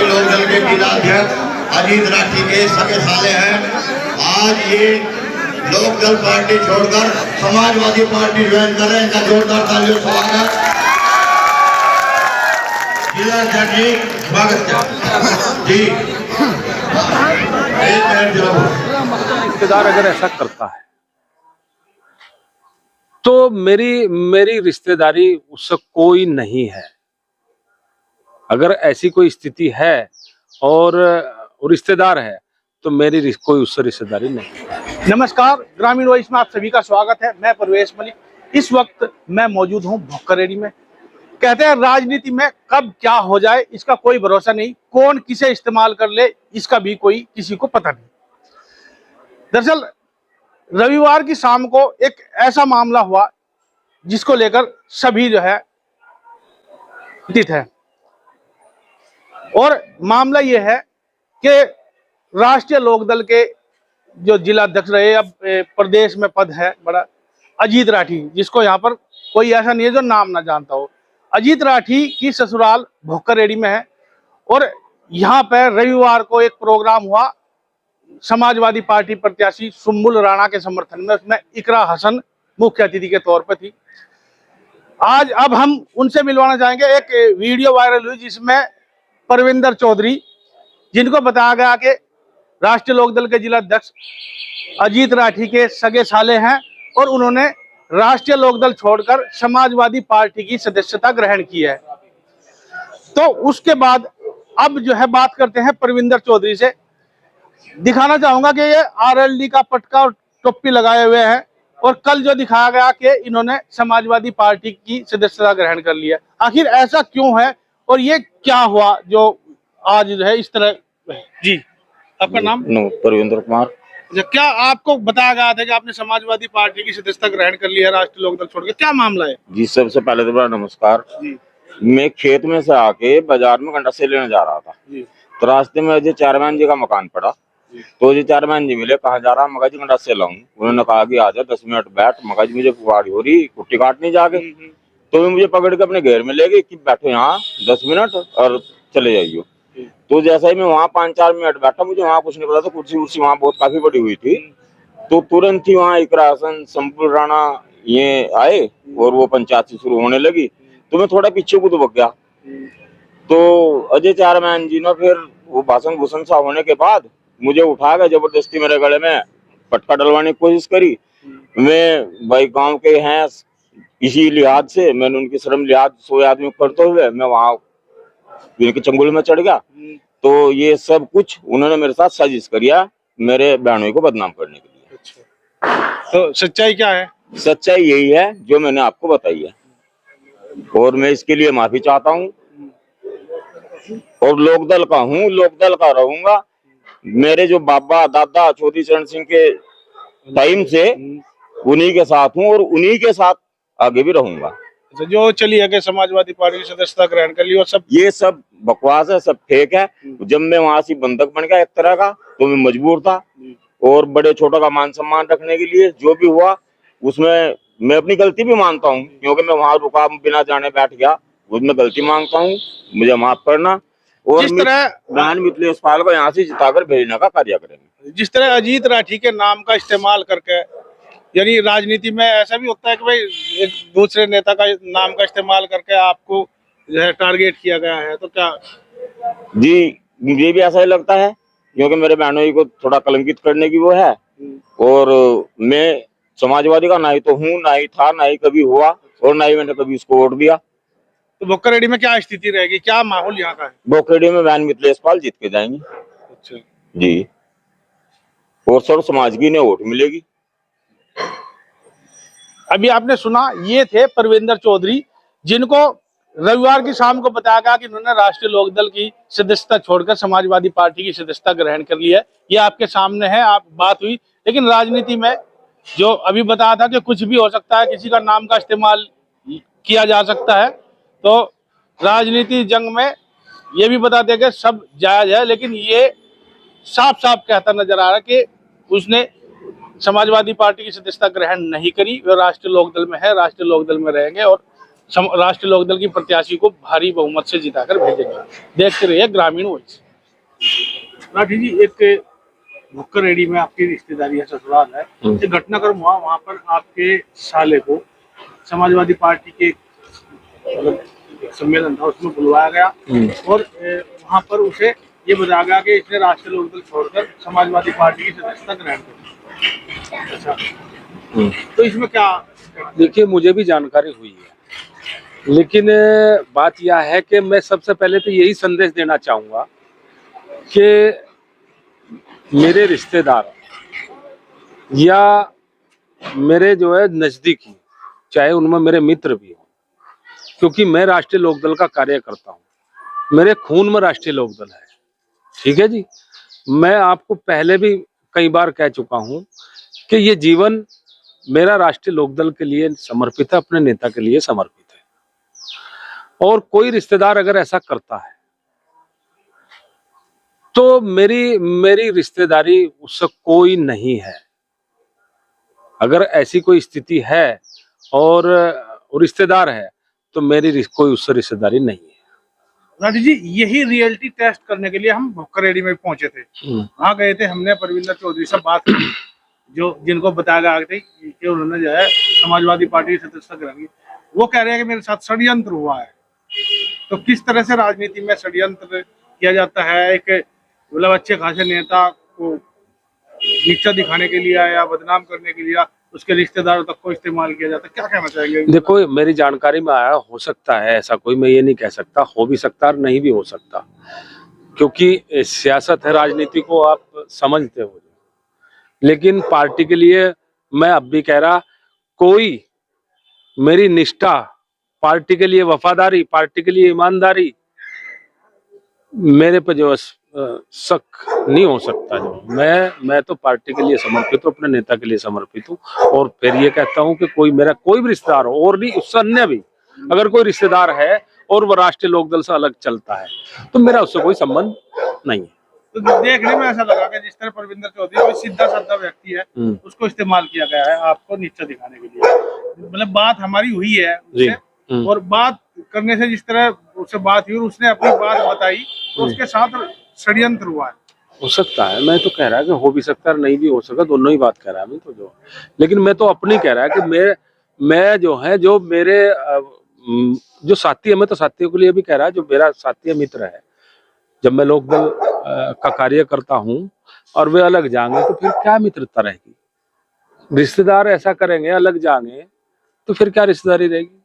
राष्ट्रीय लोकदल के जिलाध्यक्ष अजीत राठी के सगे साले हैं। आज ये लोकदल पार्टी छोड़कर समाजवादी पार्टी ज्वाइन कर रहे हैं। इनका जोरदार तालियों से स्वागत। जिलाध्यक्ष जी स्वागत जी। एक मिनट रिश्तेदार अगर ऐसा करता है तो मेरी रिश्तेदारी उससे कोई नहीं है। अगर ऐसी कोई स्थिति है और रिश्तेदार है तो मेरी कोई उससे रिश्तेदारी नहीं। नमस्कार, ग्रामीण वॉइस में आप सभी का स्वागत है। मैं परवेश मलिक। इस वक्त मैं मौजूद हूं भोकरेड़ी में। कहते हैं राजनीति में कब क्या हो जाए इसका कोई भरोसा नहीं, कौन किसे इस्तेमाल कर ले इसका भी कोई किसी को पता नहीं। दरअसल रविवार की शाम को एक ऐसा मामला हुआ जिसको लेकर सभी जो है चिंतित है। और मामला यह है कि राष्ट्रीय लोकदल के जो जिलाध्यक्ष रहे, अब प्रदेश में पद है बड़ा, अजीत राठी, जिसको यहाँ पर कोई ऐसा नहीं है जो नाम ना जानता हो। अजीत राठी की ससुराल भोकरेड़ी में है और यहाँ पर रविवार को एक प्रोग्राम हुआ समाजवादी पार्टी प्रत्याशी सुम्बुल राणा के समर्थन में। उसमें इकरा हसन मुख्य अतिथि के तौर पर थी। आज अब हम उनसे मिलवाना चाहेंगे। एक वीडियो वायरल हुई जिसमें परविंदर चौधरी, जिनको बताया गया कि राष्ट्रीय लोकदल के जिलाध्यक्ष अजीत राठी के सगे साले हैं और उन्होंने राष्ट्रीय लोकदल छोड़कर समाजवादी पार्टी की सदस्यता ग्रहण की है। तो उसके बाद अब जो है बात करते हैं परविंदर चौधरी से। दिखाना चाहूंगा कि ये आरएलडी का पटका और टोपी लगाए हुए हैं और कल जो दिखाया गया कि इन्होंने समाजवादी पार्टी की सदस्यता ग्रहण कर लिया। आखिर ऐसा क्यों है और ये क्या हुआ जो आज जो है इस तरह? जी, आपका नाम? परविंदर कुमार। क्या आपको बताया गया था कि आपने समाजवादी पार्टी की सदस्यता ग्रहण कर लिया राष्ट्रीय लोकदल छोड़कर? क्या मामला है जी? सबसे पहले तो बड़ा नमस्कार जी। मैं खेत में से आके बाजार में गंडा से लेने जा रहा था जी। तो रास्ते में जो चेयरमैन जी का मकान पड़ा तो जो चेयरमैन जी मिले, कहा जा रहा मगा जी गंडा से लाऊं। उन्होंने कहा कि आ जा 10 मिनट बैठ। मगा जी मुझे फुवाड़ी हो रही, कुट्टी काटनी जाके। तो वे मुझे पकड़ के अपने घेर में ले गए कि बैठो यहाँ 10 मिनट और चले जाइयो। तो जैसा ही मैं वहाँ 5-4 मिनट बैठा, मुझे वहाँ कुछ नहीं पता था। कुर्सी उर्सी वहाँ बहुत काफी बड़ी हुई थी। तो तुरंत ही वहाँ इकरा हसन, सुम्बुल राणा ये आए और वो पंचायत शुरू होने लगी। तो मैं थोड़ा पीछे को दुबक गया। तो अजय चेयरमैन जी ने फिर वो भाषण भूषण सा होने के बाद मुझे उठा के जबरदस्ती मेरे गले में पटका डलवाने की कोशिश करी। मैं भाई गांव के हैं इसी लिहाज से मैंने उनकी शर्म लिहाज 100 आदमी करते हुए मैं वहां इनके चंगुल में चढ़ गया। तो ये सब कुछ उन्होंने मेरे साथ साजिश करिया मेरे बहनोई को बदनाम करने के लिए। अच्छा। तो सच्चाई क्या है? सच्चाई यही है जो मैंने आपको बताई है और मैं इसके लिए माफी चाहता हूँ और लोकदल का हूँ, लोकदल का रहूंगा। मेरे जो बाबा दादा चौधरी चरण सिंह के टाइम से उन्हीं के साथ हूँ और उन्हीं के साथ आगे भी रहूंगा। तो जो चली है कि समाजवादी पार्टी की सदस्यता ग्रहण कर ली और सब, ये सब बकवास है, सब फेक है। जब मैं वहां से बंधक बन गया एक तरह का तो मैं मजबूर था और बड़े छोटों का मान सम्मान रखने के लिए जो भी हुआ उसमें मैं अपनी गलती भी मानता हूँ, क्योंकि मैं वहां रुका बिना जाने बैठ गया। उसमें गलती मांगता हूँ, मुझे माफ करना। और जिस तरह बहन मिथिलेश पाल को यहाँ से जिताकर भेजने का कार्य करेंगे। जिस तरह अजीत राठी के नाम का इस्तेमाल करके, यानी राजनीति में ऐसा भी होता है कि भाई एक दूसरे नेता का नाम का इस्तेमाल करके आपको जो है टारगेट किया गया है, तो क्या? जी, मुझे भी ऐसा ही लगता है क्योंकि मेरे बहनों को थोड़ा कलंकित करने की वो है। और मैं समाजवादी का ना ही तो हूँ, ना ही था, ना ही कभी हुआ और ना ही मैंने कभी उसको वोट दिया। तो भोकरेड़ी में क्या स्थिति रहेगी, क्या माहौल यहाँ का है? भोकरेड़ी में बहन मिथिलेश पाल जीत के जाएंगे। अच्छा जी, और सर्व समाज की इन्हें वोट मिलेगी। अभी आपने सुना, ये थे परविंदर चौधरी, जिनको रविवार की शाम को बताया गया कि उन्होंने राष्ट्रीय लोकदल की सदस्यता छोड़कर समाजवादी पार्टी की सदस्यता ग्रहण कर ली है। ये आपके सामने है, आप बात हुई। लेकिन राजनीति में जो अभी बताया था कि कुछ भी हो सकता है, किसी का नाम का इस्तेमाल किया जा सकता है, तो राजनीति जंग में ये भी बता दें कि सब जायज है। लेकिन ये साफ साफ कहता नजर आ रहा है कि उसने समाजवादी पार्टी की सदस्यता ग्रहण नहीं करी। वो राष्ट्रीय लोकदल में है, राष्ट्रीय लोकदल में रहेंगे और राष्ट्रीय लोकदल की प्रत्याशी को भारी बहुमत से जिताकर भेजेंगे। देखते रहिए ग्रामीण वॉइस। राठी जी, एक भुक्कर रेडी में आपकी रिश्तेदारी है, ससुराल है, एक घटनाक्रम हुआ, वहां पर आपके साले को समाजवादी पार्टी के मतलब एक सम्मेलन था, उसमें बुलवाया गया और वहां पर उसे ये बताया गया कि इसने राष्ट्रीय लोकदल छोड़कर समाजवादी पार्टी की सदस्यता ग्रहण कर। अच्छा, तो इसमें क्या? देखिए, मुझे भी जानकारी हुई है, लेकिन बात यह है कि मैं सबसे पहले तो यही संदेश देना चाहूँगा कि मेरे रिश्तेदार या मेरे जो है नज़दीकी, चाहे उनमें मेरे मित्र भी हों, क्योंकि मैं राष्ट्रीय लोकदल का कार्य करता हूँ, मेरे खून में राष्ट्रीय लोकदल है। ठीक है जी, मैं आपको पहले भी कई बार कह चुका हूँ कि ये जीवन मेरा राष्ट्रीय लोकदल के लिए समर्पित है, अपने नेता के लिए समर्पित है। और कोई रिश्तेदार अगर ऐसा करता है तो मेरी रिश्तेदारी उससे कोई नहीं है। अगर ऐसी कोई स्थिति है और रिश्तेदार है तो मेरी कोई उससे रिश्तेदारी नहीं है। राठी जी, यही रियलिटी टेस्ट करने के लिए हम भुक्कर रेडी में पहुंचे थे। वहाँ गए थे, हमने परविंदर चौधरी से बात की, जो जिनको बताया गया था कि उन्होंने जो है समाजवादी पार्टी की सदस्यता ग्रहण की। वो कह रहे हैं कि मेरे साथ षड्यंत्र हुआ है। तो किस तरह से राजनीति में षड्यंत्र किया जाता है? एक मतलब अच्छे खासे नेता को नीचा दिखाने के लिए या बदनाम करने के लिए उसके रिश्तेदारों तक को इस्तेमाल किया जाता है, क्या कहना चाहेंगे? देखो, मेरी जानकारी में आया, हो सकता है ऐसा, कोई मैं ये नहीं कह सकता, हो भी सकता और नहीं भी हो सकता, क्योंकि सियासत है, राजनीति को आप समझते हो। लेकिन पार्टी के लिए मैं अब भी कह रहा, कोई मेरी निष्ठा, पार्टी के लिए वफादारी, पार्टी के लिए ईमानदारी मेरे पे जो शक नहीं हो सकता। जो मैं तो पार्टी के लिए समर्पित हूँ, अपने नेता के लिए समर्पित हूँ। और फिर ये कहता हूँ कि कोई मेरा कोई भी रिश्तेदार हो, और नहीं उससे अन्य भी अगर कोई रिश्तेदार है और वो राष्ट्रीय लोकदल से अलग चलता है तो मेरा उससे कोई संबंध नहीं है। तो देखने में ऐसा लगा कि जिस तरह परविंदर चौधरी कोई सीधा साधा व्यक्ति है, उसको इस्तेमाल किया गया है आपको नीचा दिखाने के लिए। मतलब बात हमारी हुई है उससे, और बात करने से जिस तरह उससे बात हुई और उसने अपनी बात बताई, तो उसके साथ षड्यंत्र हुआ है। हो सकता है, मैं तो कह रहा है कि हो भी सकता है, नहीं भी हो सकता, दोनों ही बात कह रहा है मैं तो जो। लेकिन मैं तो अपनी कह रहा है कि मैं जो है, जो मेरे जो साथी है, मैं तो साथियों के लिए भी कह रहा है, जो मेरा साथी मित्र है, जब मैं लोकदल का कार्य करता हूँ और वे अलग जाएंगे तो फिर क्या मित्रता रहेगी? रिश्तेदार ऐसा करेंगे, अलग जाएंगे तो फिर क्या रिश्तेदारी रहेगी?